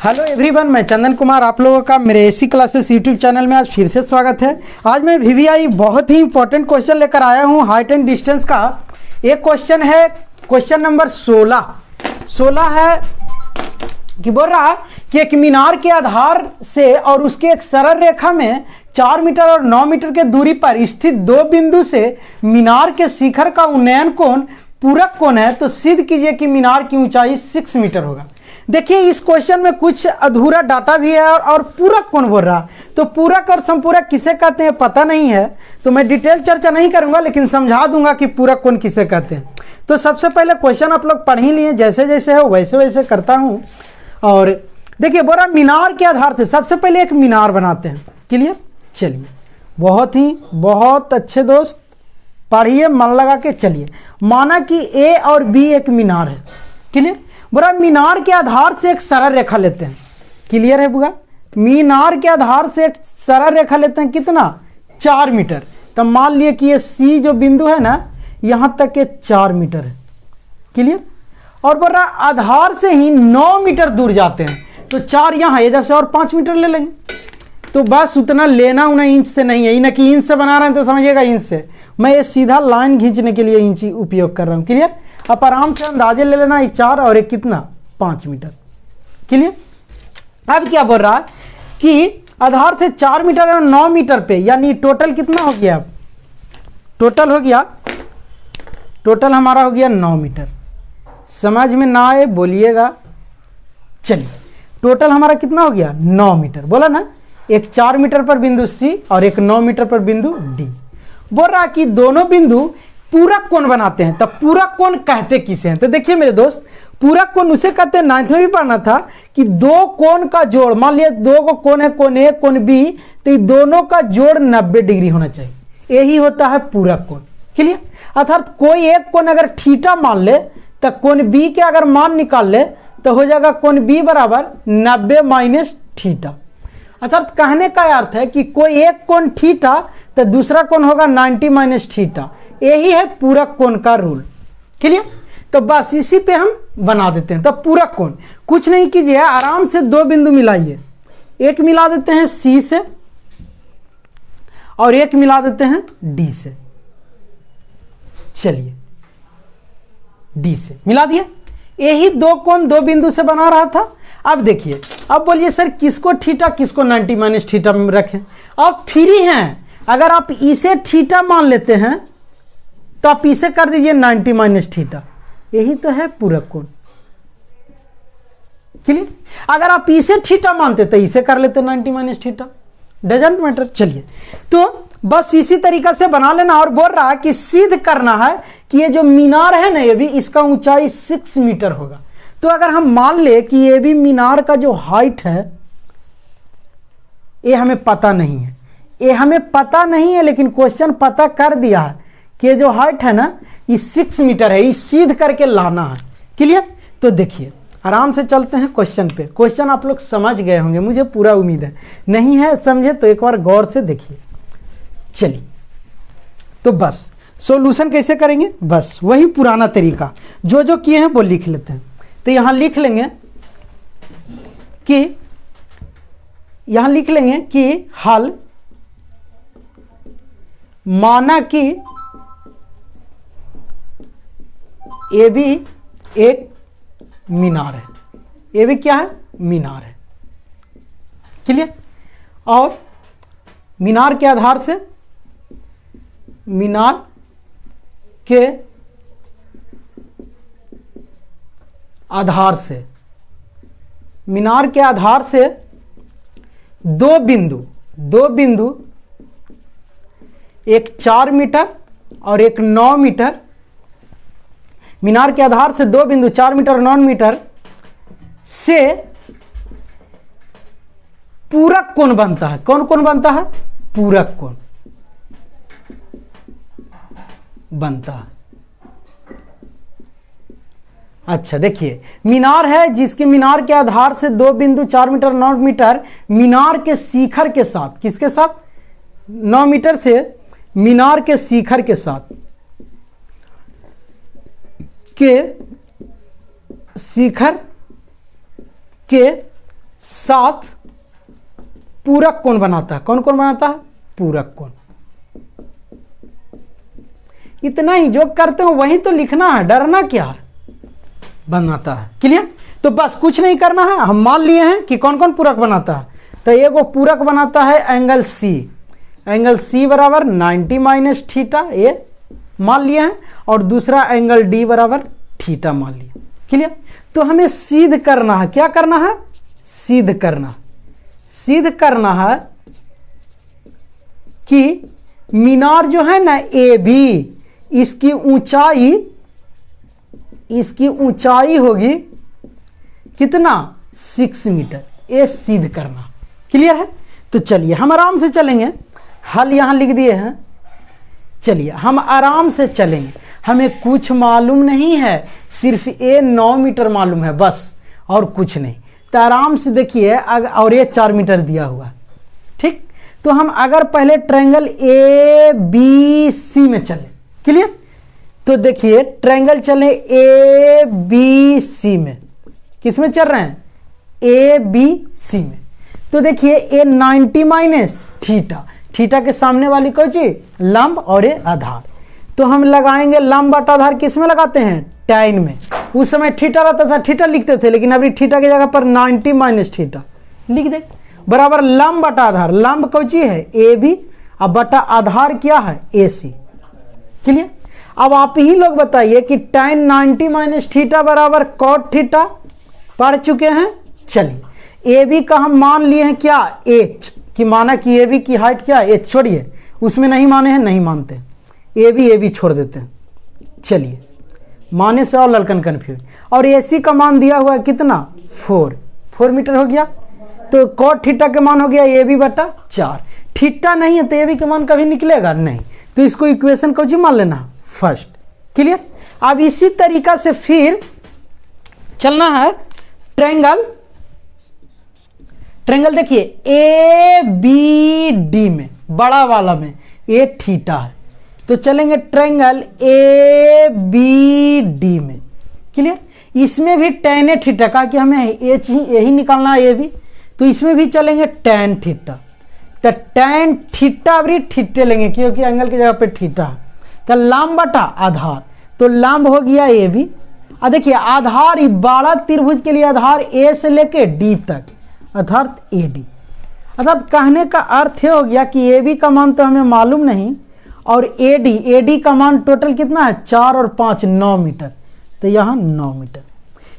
Hello everyone, मैं चंदन कुमार आप लोगों का मेरे एसी क्लासेस यूट्यूब चैनल में आज फिर से स्वागत है। आज मैं वीवीआई बहुत ही इंपॉर्टेंट क्वेश्चन लेकर आया हूं हाइट एंड डिस्टेंस का। एक क्वेश्चन है, क्वेश्चन नंबर 16 है कि बोल रहा कि एक मीनार के आधार से और उसके एक सरल रेखा में 4 मीटर और 9 मीटर के दूरी पर स्थित दो बिंदु से मीनार के शिखर का उन्नयन कोण पूरक कोण है, तो सिद्ध कीजिए कि मीनार की ऊंचाई 6 मीटर होगा। देखिए इस क्वेश्चन में कुछ अधूरा डाटा भी है और पूरक कौन बोल रहा, तो पूरक और संपूरक किसे कहते हैं पता नहीं है, तो मैं डिटेल चर्चा नहीं करूंगा लेकिन समझा दूंगा कि पूरक कौन किसे कहते हैं। तो सबसे पहले क्वेश्चन आप लोग पढ़ ही लिए, जैसे जैसे है वैसे वैसे करता हूं। और देखिए बोल रहा मीनार के आधार से सबसे पहले एक मीनार बनाते हैं। क्लियर, चलिए बहुत अच्छे दोस्त पढ़िए, मन लगा के चलिए। माना कि ए और बी एक मीनार है। क्लियर, बुरा मीनार के आधार से एक सरल रेखा लेते हैं। क्लियर है बुआ, मीनार के आधार से एक सरल रेखा लेते हैं, कितना 4 मीटर। तब मान लिए कि ये सी जो बिंदु है ना, यहां तक के 4 मीटर है। क्लियर, और बोल रहा आधार से ही 9 मीटर दूर जाते हैं, तो 4 यहाँ है, जैसे और 5 मीटर ले लेंगे। तो बस उतना लेना उन्हें इंच से नहीं है, इन्हें कि इंच से बना रहे हैं तो समझिएगा इंच से, मैं ये सीधा लाइन खींचने के लिए इंच उपयोग कर रहा हूँ। क्लियर, आप आराम से अंदाजे ले लेना, एक 4 और एक कितना 5 मीटर। क्लियर, अब क्या बोल रहा है कि आधार से 4 मीटर और 9 मीटर पे, यानी टोटल कितना हो गया, अब टोटल हमारा हो गया 9 मीटर। समझ में ना आए बोलिएगा। चलिए टोटल हमारा कितना हो गया 9 मीटर, बोला ना, एक 4 मीटर पर बिंदु सी और एक 9 मीटर पर बिंदु डी। बोल रहा कि दोनों बिंदु पूरक कोण बनाते हैं। तब पूरक कोण कहते किसे हैं, तो देखिए मेरे दोस्त, पूरक कोण उसे कहते हैं, 9th में भी पढ़ना था कि दो कोण का जोड़, मान लिया दो को कोण है, कोण ए कोण बी, तो ये दोनों का जोड़ 90 डिग्री होना चाहिए, यही होता है पूरक कोण। क्लियर, अर्थात कोई एक कोण अगर थीटा मान ले तो कोण बी के अगर मान निकाल ले तो हो जाएगा कोण बी बराबर 90 माइनस थीटा। अर्थात कहने का अर्थ है कि कोई एक कोण थीटा तो दूसरा कोण होगा 90 माइनस थीटा, यही है पूरक कोण का रूल। क्लियर, तो बस इसी पे हम बना देते हैं। तो पूरक कोण कुछ नहीं कीजिए, आराम से दो बिंदु मिलाइए, एक मिला देते हैं सी से और एक मिला देते हैं डी से। चलिए डी से मिला दिया, यही दो कोण दो बिंदु से बना रहा था। अब देखिए, अब बोलिए सर किसको थीटा किसको 90 माइनस थीटा में रखें। अब फ्री हैं, अगर आप इसे थीटा मान लेते हैं तो आप इसे कर दीजिए 90 माइनस थीटा, यही तो है पूरक कोण। क्लियर, अगर आप इसे थीटा मानते तो इसे कर लेते 90 माइनस थीटा, डजंट मैटर। चलिए तो बस इसी तरीका से बना लेना। और बोल रहा है कि सिद्ध करना है कि ये जो मीनार है ना, ये भी इसका ऊंचाई 6 मीटर होगा। तो अगर हम मान ले कि ये भी मीनार का जो हाइट है, ये हमें पता नहीं है, लेकिन क्वेश्चन पता कर दिया है कि जो हाइट है ना ये 6 मीटर है, ये सिद्ध करके लाना है। क्लियर, तो देखिए आराम से चलते हैं क्वेश्चन पे। क्वेश्चन आप लोग समझ गए होंगे, मुझे पूरा उम्मीद है। नहीं है समझे तो एक बार गौर से देखिए। चलिए तो बस सॉल्यूशन कैसे करेंगे, बस वही पुराना तरीका जो किए हैं वो लिख लेते हैं। तो यहां लिख लेंगे कि हल, माना कि ये भी एक मीनार है, ये भी क्या है मीनार है। क्लियर, और मीनार के आधार से दो बिंदु एक 4 मीटर और एक 9 मीटर, मीनार के आधार से दो बिंदु 4 मीटर और 9 मीटर से पूरक कोण बनता है। कौन कोण बनता है, पूरक कोण बनता है। अच्छा देखिए, मीनार है जिसके मीनार के आधार से दो बिंदु 4 मीटर 9 मीटर मीनार के शिखर के साथ, किसके साथ, 9 मीटर से मीनार के शिखर के साथ के शिखर के साथ पूरक कोण बनाता है। कौन कौन बनाता है? पूरक कोण। इतना ही जो करते हो वही तो लिखना है, डरना क्या है, बनाता है। क्लियर? तो बस कुछ नहीं करना है, हम मान लिए हैं कि कौन कौन पूरक बनाता है। तो एगो पूरक बनाता है एंगल सी, एंगल सी बराबर 90 माइनस थीटा, ये मान लिए हैं, और दूसरा एंगल डी बराबर थीटा मान लिया। क्लियर? तो हमें सिद्ध करना है, क्या करना है? सिद्ध करना, सिद्ध करना है कि मीनार जो है ना ए बी, इसकी ऊंचाई होगी कितना? 6 मीटर। ये सिद्ध करना। क्लियर है? तो चलिए हम आराम से चलेंगे, हल यहां लिख दिए हैं। चलिए हम आराम से चलेंगे, हमें कुछ मालूम नहीं है, सिर्फ ये 9 मीटर मालूम है बस, और कुछ नहीं। तो आराम से देखिए, और ये 4 मीटर दिया हुआ है। ठीक? तो हम अगर पहले ट्रायंगल ए बी सी में चले, क्लियर? तो देखिए ट्रायंगल चले ए बी सी में, किस में चल रहे हैं? ए बी सी में। तो देखिए ए 90 माइनस थीटा, थीटा के सामने वाली कौन चीज? लंब, और ये आधार। तो हम लगाएंगे लंब बटा आधार, किस में लगाते हैं? tan में। उस समय थीटा रहता था, थीटा लिखते थे, लेकिन अभी थीटा की जगह पर 90 माइनस थीटा लिख दे, बराबर लंब बटा आधार। लंब कौन चीज है? ए बी, अब बटा आधार क्या है? ए सी। क्लियर? अब आप ही लोग बताइए कि tan 90 माइनस थीटा बराबर cot थीटा, पढ़ चुके हैं। चलिए ए बी का हम मान लिए हैं क्या? h, कि माना कि ए बी की हाइट क्या है? h। छोड़िए, उसमें नहीं माने हैं, नहीं मानते, ए बी छोड़ देते हैं। चलिए माने से और ललकन कन्फ्यूज। और ए सी का मान दिया हुआ है कितना? 4 मीटर हो गया। तो cot थीटा के मान हो गया ए बी बटा 4। थीटा नहीं है तो ए बी का मान कभी निकलेगा नहीं, तो इसको इक्वेशन कौन सी मान लेना? फर्स्ट। क्लियर? अब इसी तरीका से फिर चलना है ट्रायंगल। ट्रायंगल देखिए ए बी डी में, बड़ा वाला में ये थीटा है, तो चलेंगे ट्रायंगल ए बी डी में। क्लियर? इसमें भी tan ए थीटा का, कि हमें एच ही यही निकालना है ए बी, तो इसमें भी चलेंगे tan थीटा। तो tan थीटा भी थीटे लेंगे, क्योंकि एंगल की जगह पे थीटा है। तो लंब बटा आधार, तो लंब हो गया ए बी। अब देखिए आधार, बड़ा त्रिभुज के लिए आधार ए से लेके डी तक, अर्थात ए डी। अर्थात कहने का अर्थ ये हो गया कि ए बी का मान तो हमें मालूम नहीं, और ए डी का मान टोटल कितना है? 4 और 5 9 मीटर। तो यहाँ 9 मीटर,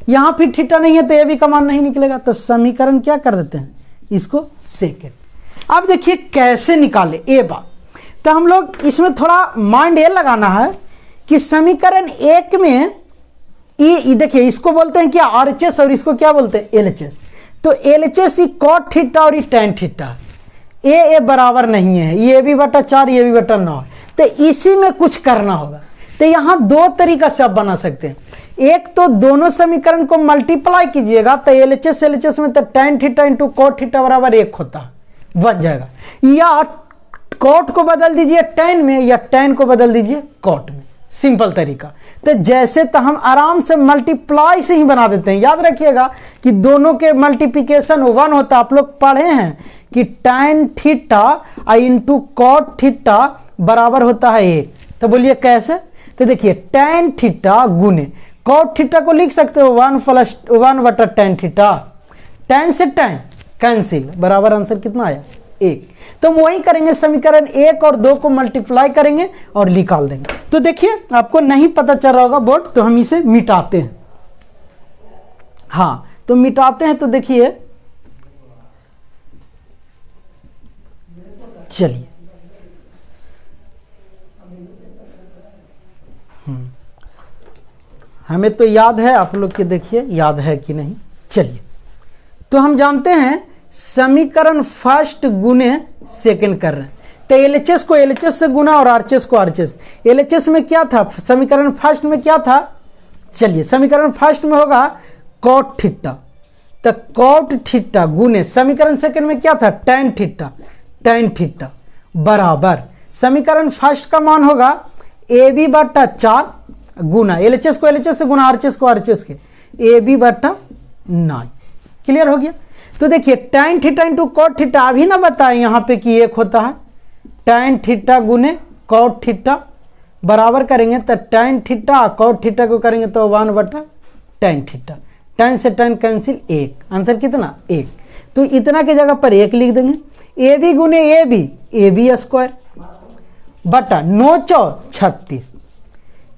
यहाँ फिर थीटा नहीं है तो ए बी का मान नहीं निकलेगा। तो समीकरण क्या कर देते हैं? इसको सेकेंड। अब देखिए कैसे निकाले ये बात। तो हम लोग इसमें थोड़ा माइंड ये लगाना है कि समीकरण 1 में ये देखिए, इसको बोलते हैं क्या? आरएचएस, और इसको क्या बोलते हैं? एलएचएस। तो एलएचएस ही cot थीटा और ये tan थीटा, ए बराबर नहीं है, ये भी बटा 4, ये भी बटा 9। तो इसी में कुछ करना होगा। तो यहाँ 2 तरीका से आप बना सकते हैं। एक तो दोनों समीकरण को मल्टीप्लाई कीजिएगा, तो एलएचएस में तो tan theta into cot theta बराबर 1 होता है, बन जाएगा। या cot को बदल दीजिए tan में, या tan को बदल दीजिए cot में, सिंपल तरीका। तो जैसे तो हम आराम से मल्टीप्लाई से ही बना देते हैं। याद रखिएगा कि दोनों के मल्टीप्लिकेशन 1 होता है। आप लोग पढ़े हैं कि tan theta into cot theta बराबर होता है 1। तो बोलिए कैसे? तो देखिए tan थीटा गुने cot थीटा को लिख सकते हो 1 बटा tan थीटा, tan से tan कैंसिल, बराबर आंसर कितना आया? 1। तो वही करेंगे, समीकरण 1 और 2 को मल्टीप्लाई करेंगे और निकाल देंगे। तो देखिए आपको नहीं पता चल रहा होगा बोर्ड, तो हम इसे मिटाते हैं। हाँ, तो मिटाते हैं। तो देखिए चलिए हमें तो याद है, आप लोग के देखिए याद है कि नहीं। चलिए तो हम जानते हैं समीकरण फर्स्ट गुने सेकंड कर रहे हैं। तो एलएचएस को एलएचएस से गुना और आरएचएस को आरएचएस। एलएचएस में क्या था? समीकरण फर्स्ट में क्या था? चलिए समीकरण फर्स्ट में होगा cot थीटा, तो cot थीटा गुने समीकरण सेकंड में क्या था? tan थीटा बराबर समीकरण फर्स्ट का मान होगा ए बी बटा 4 गुना एलएचएस को एलएचएस से गुना आरएचएस को आरएचएस के, ए बी बटा 9। क्लियर हो गया? तो देखिए tan theta into cot theta अभी ना बताएं यहाँ पे कि 1 होता है। tan थीटा गुने कॉट थीटा बराबर करेंगे तो tan थीटा कॉट थीटा को करेंगे तो 1/tan थीटा। tan से tan कैंसिल 1, आंसर कितना 1। तो इतना की जगह पर 1 लिख देंगे। ए बी गुने ए बी स्क्वायर बटा 9 चौक 36,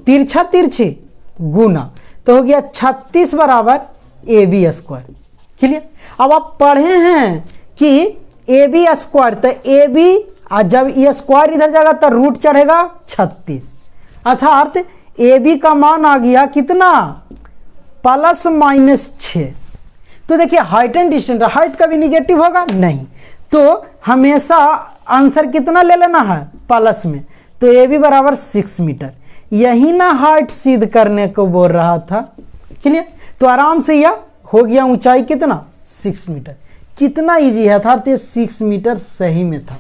तिरछा तिरछे गुना तो हो गया 36 बराबर ए बी स्क्वायर। क्लियर। अब आप पढ़े हैं कि ए बी स्क्वायर, तो ए बी जब ये स्क्वायर इधर जाएगा तो रूट चढ़ेगा 36, अर्थात ए बी का मान आ गया कितना ±6। तो देखिए हाइट एंड डिस्टेंस, हाइट कभी निगेटिव होगा नहीं, तो हमेशा आंसर कितना ले लेना है प्लस में। तो ए बी बराबर 6 मीटर, यही ना हाइट सिद्ध करने को बोल रहा था। क्लियर। तो आराम से यह हो गया ऊंचाई कितना 6 मीटर। कितना इजी है, अर्थात ये 6 मीटर सही में था।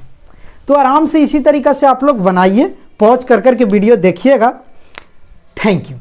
तो आराम से इसी तरीक़ा से आप लोग बनाइए, पॉज कर करके वीडियो देखिएगा। Thank you.